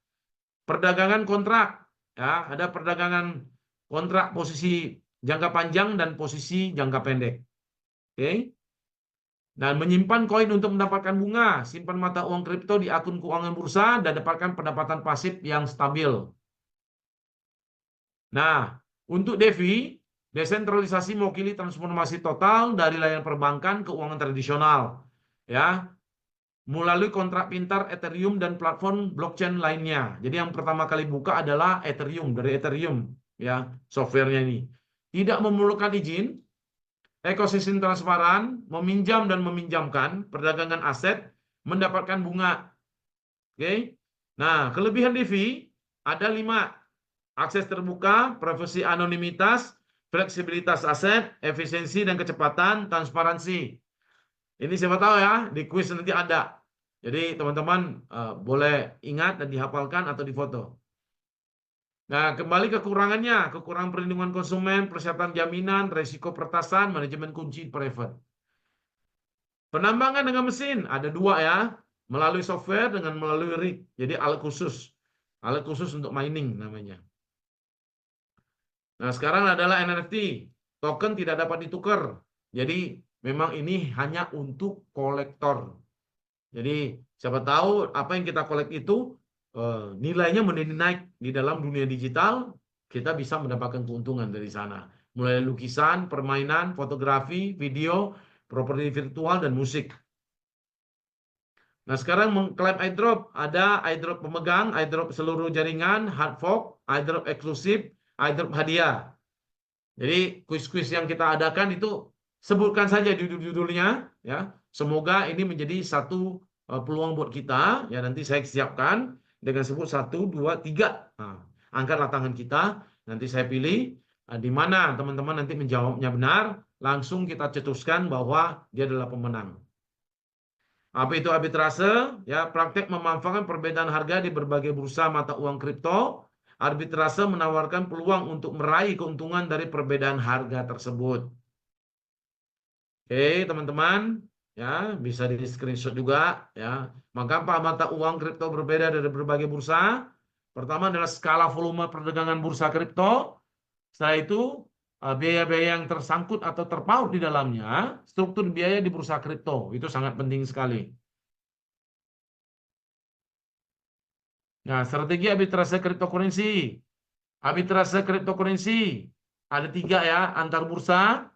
Perdagangan kontrak, ya, ada perdagangan kontrak posisi jangka panjang dan posisi jangka pendek. Oke. Dan menyimpan koin untuk mendapatkan bunga, simpan mata uang kripto di akun keuangan bursa dan dapatkan pendapatan pasif yang stabil. Nah, untuk DeFi, desentralisasi mewakili transformasi total dari layanan perbankan keuangan tradisional, ya, melalui kontrak pintar Ethereum dan platform blockchain lainnya. Jadi yang pertama kali buka adalah Ethereum, dari Ethereum, ya, softwarenya ini. Tidak memerlukan izin, ekosistem transparan, meminjam dan meminjamkan, perdagangan aset, mendapatkan bunga. Oke. Nah, kelebihan DeFi ada 5. Akses terbuka, privasi anonimitas, fleksibilitas aset, efisiensi dan kecepatan, transparansi. Ini siapa tahu ya, di kuis nanti ada. Jadi teman-teman boleh ingat dan dihafalkan atau difoto. Nah, kembali kekurangannya, kekurangan perlindungan konsumen, persyaratan jaminan, resiko peretasan, manajemen kunci private. Penambangan dengan mesin, ada 2 ya, melalui software dengan melalui rig. Jadi alat khusus untuk mining namanya. Nah, sekarang adalah NFT. Token tidak dapat ditukar. Jadi, memang ini hanya untuk kolektor. Jadi, siapa tahu apa yang kita kolek itu nilainya menjadi naik di dalam dunia digital, kita bisa mendapatkan keuntungan dari sana. Mulai lukisan, permainan, fotografi, video, properti virtual, dan musik. Nah, sekarang mengklaim airdrop. Ada airdrop pemegang, airdrop seluruh jaringan, hard fork, airdrop eksklusif, airdrop hadiah. Jadi kuis-kuis yang kita adakan itu sebutkan saja judul-judulnya ya. Semoga ini menjadi satu peluang buat kita ya, nanti saya siapkan dengan sebut 1 2 3. Nah, angkatlah tangan kita, nanti saya pilih di mana teman-teman nanti menjawabnya benar, langsung kita cetuskan bahwa dia adalah pemenang. Apa itu arbitrase? Ya, praktek memanfaatkan perbedaan harga di berbagai bursa mata uang kripto. Arbitrase menawarkan peluang untuk meraih keuntungan dari perbedaan harga tersebut. Oke, teman-teman. ya, bisa di screenshot juga, ya. Mengapa mata uang kripto berbeda dari berbagai bursa? Pertama adalah skala volume perdagangan bursa kripto. Setelah itu biaya-biaya yang tersangkut atau terpaut di dalamnya, struktur biaya di bursa kripto itu sangat penting sekali. Nah, strategi arbitrase cryptocurrency. Arbitrase cryptocurrency ada 3 ya, antar bursa,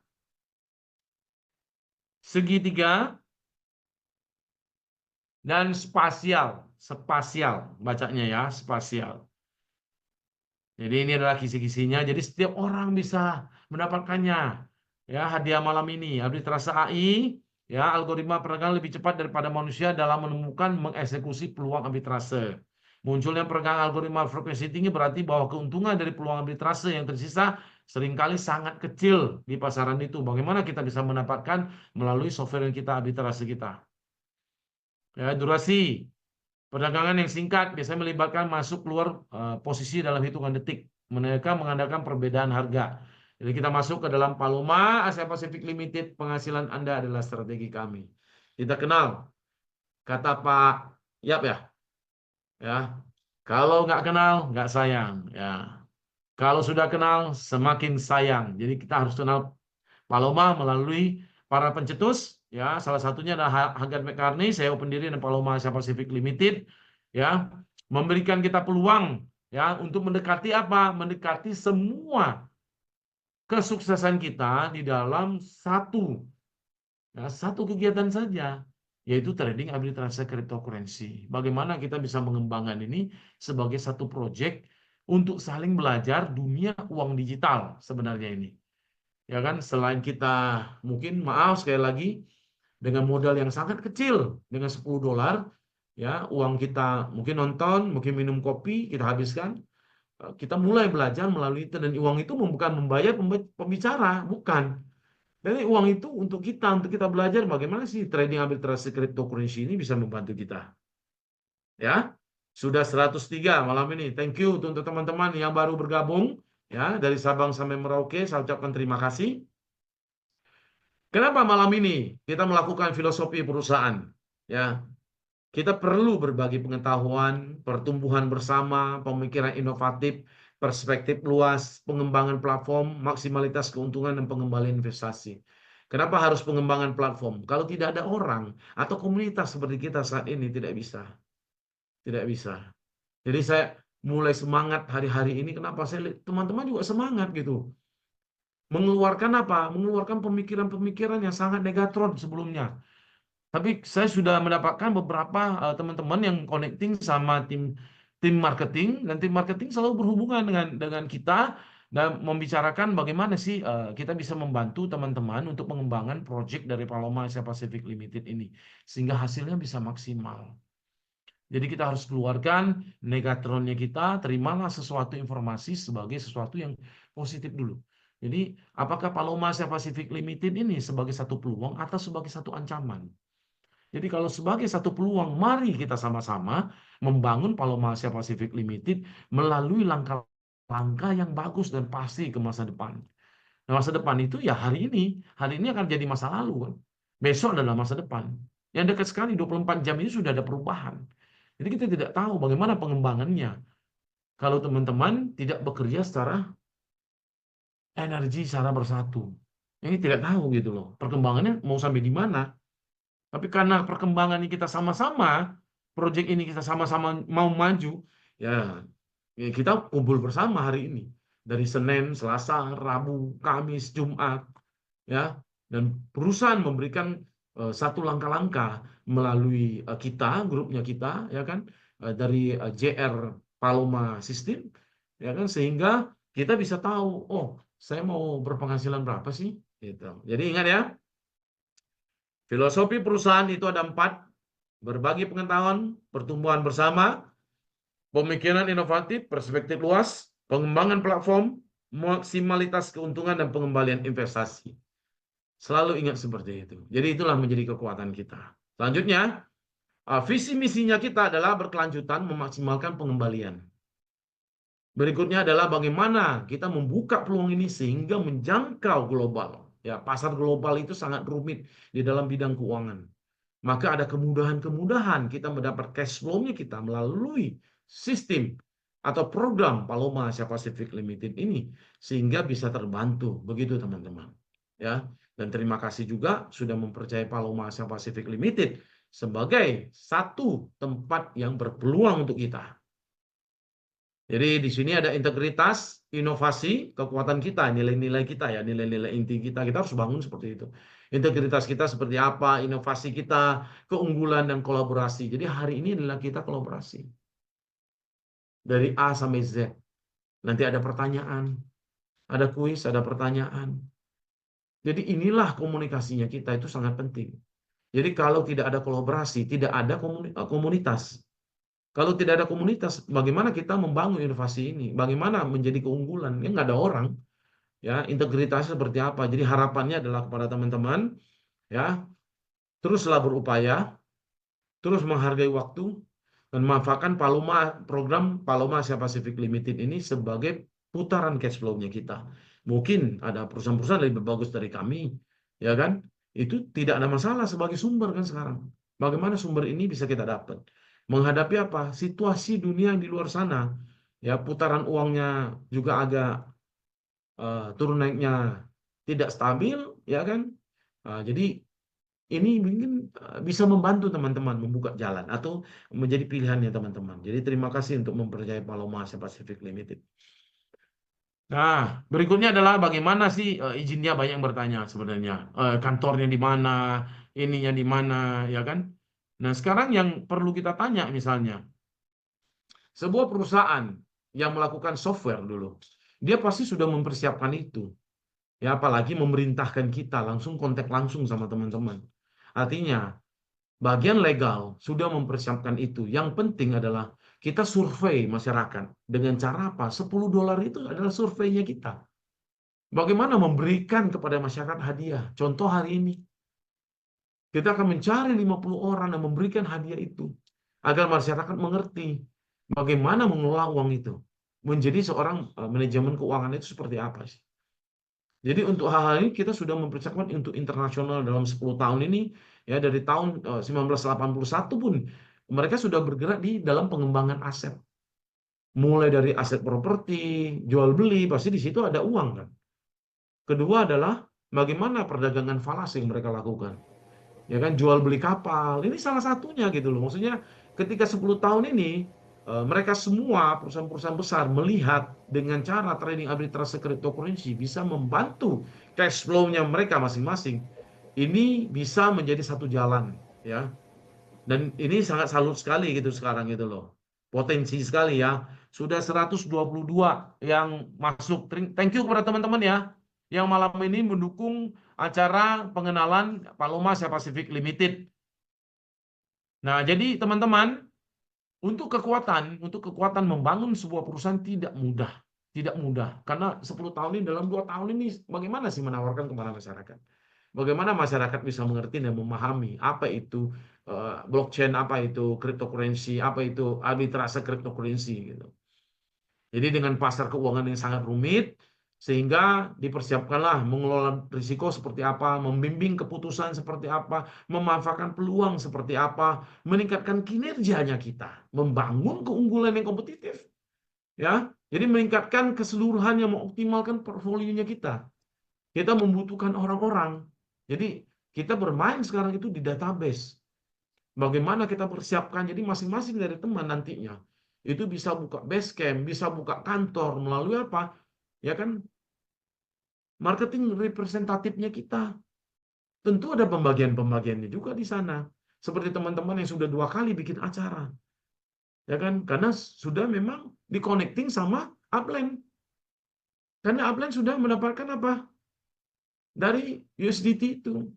segitiga, dan spasial. Spasial bacanya ya, spasial. Jadi ini adalah kisi-kisinya. Jadi setiap orang bisa mendapatkannya. Ya, hadiah malam ini. Arbitrase AI, ya, algoritma perdagangan lebih cepat daripada manusia dalam menemukan mengeksekusi peluang arbitrase. Munculnya perdagangan algoritma frekuensi tinggi berarti bahwa keuntungan dari peluang arbitrase yang tersisa seringkali sangat kecil di pasaran itu. Bagaimana kita bisa mendapatkan melalui software yang kita arbitrase kita. Ya, durasi. Perdagangan yang singkat biasanya melibatkan masuk keluar posisi dalam hitungan detik. Mereka mengandalkan perbedaan harga. Jadi kita masuk ke dalam Paloma Asia Pacific Limited, penghasilan Anda adalah strategi kami. Kita kenal kata Pak Yap ya. Ya. Kalau nggak kenal, nggak sayang. Ya. Kalau sudah kenal, semakin sayang. Jadi kita harus kenal Paloma melalui para pencetus, ya, salah satunya adalah Hagan McCartney, CEO pendiri dan Paloma Asia Pacific Limited, ya, memberikan kita peluang, ya, untuk mendekati apa? Mendekati semua kesuksesan kita di dalam satu kegiatan saja, yaitu trading arbitrase cryptocurrency. Bagaimana kita bisa mengembangkan ini sebagai satu proyek untuk saling belajar dunia uang digital sebenarnya ini. Ya kan, selain kita mungkin maaf sekali lagi dengan modal yang sangat kecil dengan $10 ya, uang kita mungkin nonton, mungkin minum kopi kita habiskan, kita mulai belajar melalui itu, dan uang itu bukan membayar pembicara, bukan. Dan uang itu untuk kita belajar bagaimana sih trading arbitrase cryptocurrency ini bisa membantu kita. Ya. Sudah 103 malam ini. Thank you untuk teman-teman yang baru bergabung. Ya, dari Sabang sampai Merauke, saya ucapkan terima kasih. Kenapa malam ini kita melakukan filosofi perusahaan? Ya, kita perlu berbagi pengetahuan, pertumbuhan bersama, pemikiran inovatif, perspektif luas, pengembangan platform, maksimalitas keuntungan dan pengembalian investasi. Kenapa harus pengembangan platform? Kalau tidak ada orang atau komunitas seperti kita saat ini, tidak bisa. Tidak bisa. Jadi saya mulai semangat hari-hari ini. Kenapa saya lihat teman-teman juga semangat gitu. Mengeluarkan apa? Mengeluarkan pemikiran-pemikiran yang sangat negatron sebelumnya. Tapi saya sudah mendapatkan beberapa teman-teman yang connecting sama tim marketing, dan tim marketing selalu berhubungan dengan kita dan membicarakan bagaimana sih kita bisa membantu teman-teman untuk mengembangkan proyek dari Paloma Asia Pacific Limited ini sehingga hasilnya bisa maksimal. Jadi kita harus keluarkan negatronnya kita, terimalah sesuatu informasi sebagai sesuatu yang positif dulu. Jadi apakah Paloma Asia Pacific Limited ini sebagai satu peluang atau sebagai satu ancaman? Jadi kalau sebagai satu peluang, mari kita sama-sama membangun Paloma Asia Pacific Limited melalui langkah-langkah yang bagus dan pasti ke masa depan. Nah, masa depan itu ya hari ini akan jadi masa lalu kan. Besok adalah masa depan. Yang dekat sekali 24 jam ini sudah ada perubahan. Jadi kita tidak tahu bagaimana pengembangannya kalau teman-teman tidak bekerja secara energi secara bersatu. Ini tidak tahu gitu loh. Perkembangannya mau sampai di mana. Tapi karena perkembangan ini kita sama-sama, proyek ini kita sama-sama mau maju, ya kita kumpul bersama hari ini. Dari Senin, Selasa, Rabu, Kamis, Jumat, ya, dan perusahaan memberikan satu langkah-langkah melalui kita, grupnya kita, ya kan, dari JR Paloma System, ya kan, sehingga kita bisa tahu, oh, saya mau berpenghasilan berapa sih, gitu. Jadi ingat ya, filosofi perusahaan itu ada 4: berbagi pengetahuan, pertumbuhan bersama, pemikiran inovatif, perspektif luas, pengembangan platform, maksimalitas keuntungan dan pengembalian investasi. Selalu ingat seperti itu. Jadi itulah menjadi kekuatan kita. Selanjutnya, visi misinya kita adalah berkelanjutan memaksimalkan pengembalian. Berikutnya adalah bagaimana kita membuka peluang ini sehingga menjangkau global. Ya, pasar global itu sangat rumit di dalam bidang keuangan. Maka ada kemudahan-kemudahan kita mendapat cash flow-nya kita melalui sistem atau program Paloma Asia Pacific Limited ini sehingga bisa terbantu. Begitu teman-teman. Ya, dan terima kasih juga sudah mempercayai Paloma Asia Pacific Limited sebagai satu tempat yang berpeluang untuk kita. Jadi di sini ada integritas, inovasi, kekuatan kita, nilai-nilai kita ya, nilai-nilai inti kita. Kita harus bangun seperti itu. Integritas kita seperti apa, inovasi kita, keunggulan dan kolaborasi. Jadi hari ini adalah kita kolaborasi. Dari A sampai Z. Nanti ada pertanyaan, ada kuis, ada pertanyaan. Jadi inilah komunikasinya kita itu sangat penting. Jadi kalau tidak ada kolaborasi, tidak ada komunitas. Kalau tidak ada komunitas, bagaimana kita membangun inovasi ini? Bagaimana menjadi keunggulan? Ya nggak ada orang. Ya, integritasnya seperti apa? Jadi harapannya adalah kepada teman-teman, ya, teruslah berupaya, terus menghargai waktu, dan manfaatkan program Paloma Asia Pacific Limited ini sebagai putaran cash flow-nya kita. Mungkin ada perusahaan-perusahaan lebih bagus dari kami, ya kan? Itu tidak ada masalah sebagai sumber kan sekarang. Bagaimana sumber ini bisa kita dapat? Menghadapi apa? Situasi dunia yang di luar sana, ya putaran uangnya juga agak turun naiknya tidak stabil, ya kan? Jadi ini mungkin bisa membantu teman-teman membuka jalan atau menjadi pilihannya teman-teman. Jadi terima kasih untuk mempercayai Paloma Asia Pacific Limited. Nah, berikutnya adalah bagaimana sih izinnya, banyak yang bertanya sebenarnya. Kantornya di mana, ininya di mana, ya kan? Nah, sekarang yang perlu kita tanya misalnya, sebuah perusahaan yang melakukan software dulu, dia pasti sudah mempersiapkan itu. Ya, apalagi memerintahkan kita langsung kontak langsung sama teman-teman. Artinya, bagian legal sudah mempersiapkan itu. Yang penting adalah kita survei masyarakat. Dengan cara apa? $10 itu adalah surveinya kita. Bagaimana memberikan kepada masyarakat hadiah. Contoh hari ini. Kita akan mencari 50 orang dan memberikan hadiah itu. Agar masyarakat mengerti bagaimana mengelola uang itu. Menjadi seorang manajemen keuangan itu seperti apa sih. Jadi untuk hal-hal ini kita sudah mempersiapkan untuk internasional dalam 10 tahun ini. Ya, dari tahun 1981 pun mereka sudah bergerak di dalam pengembangan aset. Mulai dari aset properti, jual beli, pasti di situ ada uang kan. Kedua adalah bagaimana perdagangan falas yang mereka lakukan. Ya kan, jual beli kapal. Ini salah satunya gitu loh. Maksudnya ketika 10 tahun ini mereka semua perusahaan-perusahaan besar melihat dengan cara trading arbitrase cryptocurrency bisa membantu cash flow-nya mereka masing-masing. Ini bisa menjadi satu jalan ya. Dan ini sangat salut sekali gitu sekarang gitu loh. Potensi sekali ya. Sudah 122 yang masuk. Thank you kepada teman-teman ya yang malam ini mendukung acara pengenalan Paloma Asia Pacific Limited. Nah, jadi teman-teman, untuk kekuatan membangun sebuah perusahaan tidak mudah. Tidak mudah. Karena 10 tahun ini, dalam 2 tahun ini, bagaimana sih menawarkan kepada masyarakat? Bagaimana masyarakat bisa mengerti dan memahami apa itu blockchain, apa itu cryptocurrency, apa itu arbitrase cryptocurrency gitu. Jadi dengan pasar keuangan yang sangat rumit, sehingga dipersiapkanlah mengelola risiko seperti apa, membimbing keputusan seperti apa, memanfaatkan peluang seperti apa, meningkatkan kinerjanya kita, membangun keunggulan yang kompetitif. Ya, jadi meningkatkan keseluruhan yang mengoptimalkan portfolionya kita. Kita membutuhkan orang-orang. Jadi kita bermain sekarang itu di database. Bagaimana kita persiapkan, jadi masing-masing dari teman nantinya itu bisa buka base camp, bisa buka kantor melalui apa? Ya kan? Marketing representatifnya kita. Tentu ada pembagian-pembagiannya juga di sana. Seperti teman-teman yang sudah 2 kali bikin acara. Ya kan? Karena sudah memang di-connecting sama upline. Karena upline sudah mendapatkan apa? Dari USDT itu.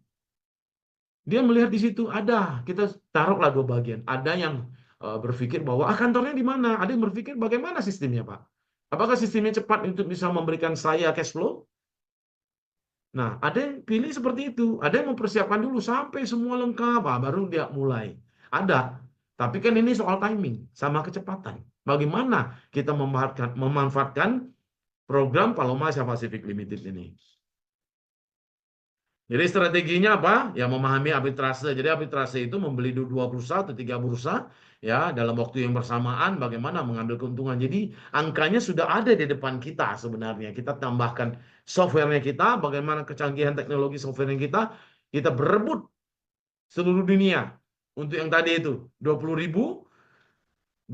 Dia melihat di situ ada, kita taruhlah 2 bagian. Ada yang berpikir bahwa kantornya di mana? Ada yang berpikir bagaimana sistemnya, Pak? Apakah sistemnya cepat untuk bisa memberikan saya cash flow? Nah, ada yang pilih seperti itu. Ada yang mempersiapkan dulu sampai semua lengkap, baru dia mulai. Ada. Tapi kan ini soal timing sama kecepatan. Bagaimana kita memanfaatkan program Paloma Asia Pacific Limited ini? Jadi strateginya apa? Ya memahami arbitrase. Jadi arbitrase itu membeli dua bursa atau tiga bursa ya dalam waktu yang bersamaan bagaimana mengambil keuntungan. Jadi angkanya sudah ada di depan kita sebenarnya. Kita tambahkan softwarenya kita, bagaimana kecanggihan teknologi softwarenya kita berebut seluruh dunia. Untuk yang tadi itu 20.300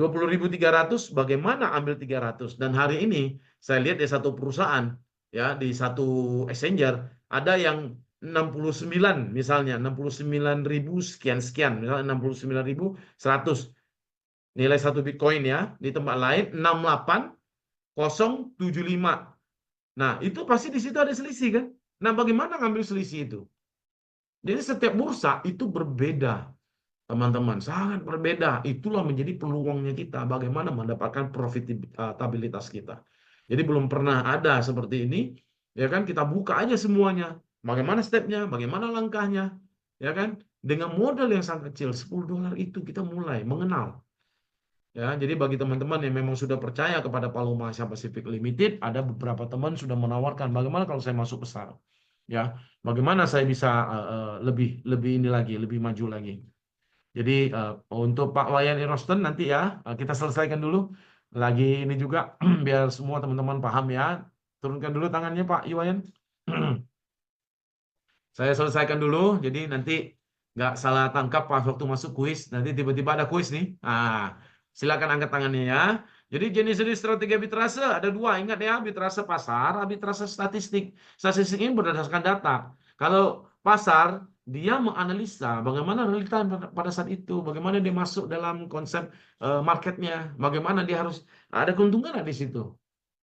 bagaimana ambil 300. Dan hari ini saya lihat di satu perusahaan ya di satu exchanger ada yang 69 misalnya 69.000 sekian misalnya 69.100 nilai satu Bitcoin ya, di tempat lain 68.075. Nah, itu pasti di situ ada selisih kan? Nah, bagaimana ngambil selisih itu? Jadi setiap bursa itu berbeda. Teman-teman, sangat berbeda. Itulah menjadi peluangnya kita, bagaimana mendapatkan profitabilitas kita. Jadi belum pernah ada seperti ini, ya kan? Kita buka aja semuanya. Bagaimana stepnya, bagaimana langkahnya, ya kan? Dengan modal yang sangat kecil, $10 itu kita mulai mengenal. Ya, jadi bagi teman-teman yang memang sudah percaya kepada Paloma Asia Pacific Limited, ada beberapa teman sudah menawarkan bagaimana kalau saya masuk besar. Ya, bagaimana saya bisa lebih ini lagi, lebih maju lagi. Jadi untuk Pak Wayan Erosten nanti ya kita selesaikan dulu lagi ini juga biar semua teman-teman paham ya. Turunkan dulu tangannya Pak Iwayan. Saya selesaikan dulu. Jadi nanti nggak salah tangkap pas waktu masuk kuis. Nanti tiba-tiba ada kuis nih. Silakan angkat tangannya ya. Jadi jenis-jenis strategi arbitrase ada dua. Ingat ya, arbitrase pasar, arbitrase statistik. Statistik ini berdasarkan data. Kalau pasar dia menganalisa bagaimana realita pada saat itu, bagaimana dia masuk dalam konsep marketnya, bagaimana dia harus ada keuntungan di situ.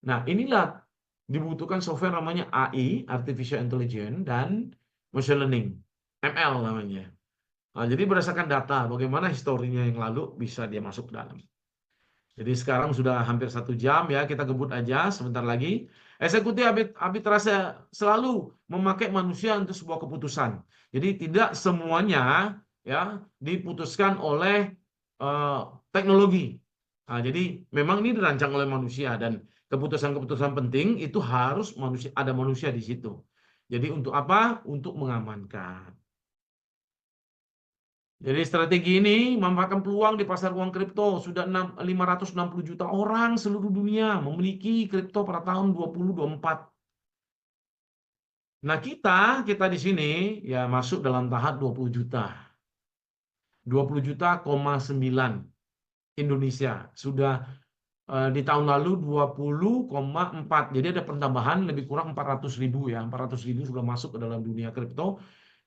Nah, inilah dibutuhkan software namanya AI, Artificial Intelligence, dan Machine Learning, ML namanya. Nah, jadi berdasarkan data, bagaimana historinya yang lalu bisa dia masuk ke dalam. Jadi sekarang sudah hampir 1 jam ya, kita gebut aja sebentar lagi. Eksekutif arbitrase selalu memakai manusia untuk sebuah keputusan. Jadi tidak semuanya ya diputuskan oleh teknologi. Nah, jadi memang ini dirancang oleh manusia dan keputusan-keputusan penting itu harus ada manusia di situ. Jadi untuk apa? Untuk mengamankan. Jadi strategi ini memanfaatkan peluang di pasar uang kripto. Sudah 560 juta orang seluruh dunia memiliki kripto pada tahun 2024. Nah, kita di sini ya masuk dalam tahap 20 juta. 20 juta,9 Indonesia. Sudah di tahun lalu 20,4. Jadi ada penambahan lebih kurang 400.000 ya. 400.000 sudah masuk ke dalam dunia kripto.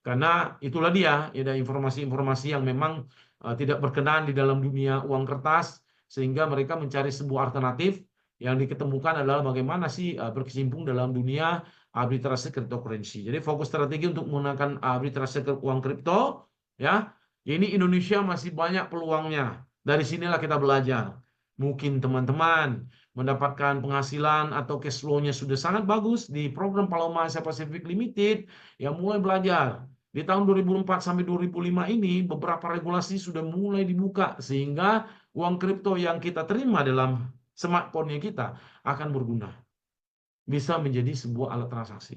Karena itulah dia, ada informasi-informasi yang memang tidak berkenan di dalam dunia uang kertas, sehingga mereka mencari sebuah alternatif yang diketemukan adalah bagaimana sih berkecimpung dalam dunia arbitrase cryptocurrency. Jadi fokus strategi untuk menggunakan arbitrase uang kripto, ya. Ini Indonesia masih banyak peluangnya. Dari sinilah kita belajar. Mungkin teman-teman mendapatkan penghasilan atau cash flow-nya sudah sangat bagus di program Paloma Asia Pacific Limited, yang mulai belajar. Di tahun 2004 sampai 2005 ini beberapa regulasi sudah mulai dibuka sehingga uang kripto yang kita terima dalam smartphone kita akan berguna. Bisa menjadi sebuah alat transaksi.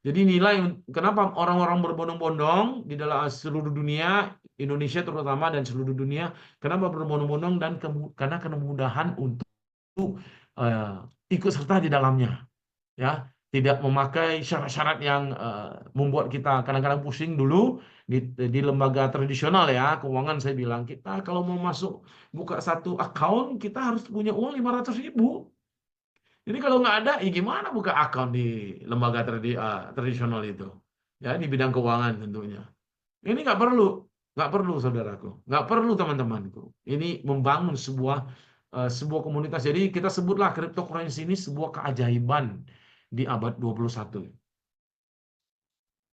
Jadi nilai kenapa orang-orang berbondong-bondong di dalam seluruh dunia, Indonesia terutama dan seluruh dunia, kenapa berbondong-bondong dan karena kemudahan untuk ikut serta di dalamnya. Ya, tidak memakai syarat-syarat yang membuat kita kadang-kadang pusing dulu di lembaga tradisional ya keuangan. Saya bilang kita kalau mau masuk buka satu account kita harus punya uang 500.000. Jadi kalau nggak ada, gimana buka account di lembaga tradisional itu ya di bidang keuangan tentunya. Ini nggak perlu saudaraku, nggak perlu teman-temanku. Ini membangun sebuah komunitas. Jadi kita sebutlah cryptocurrency ini sebuah keajaiban di abad 21.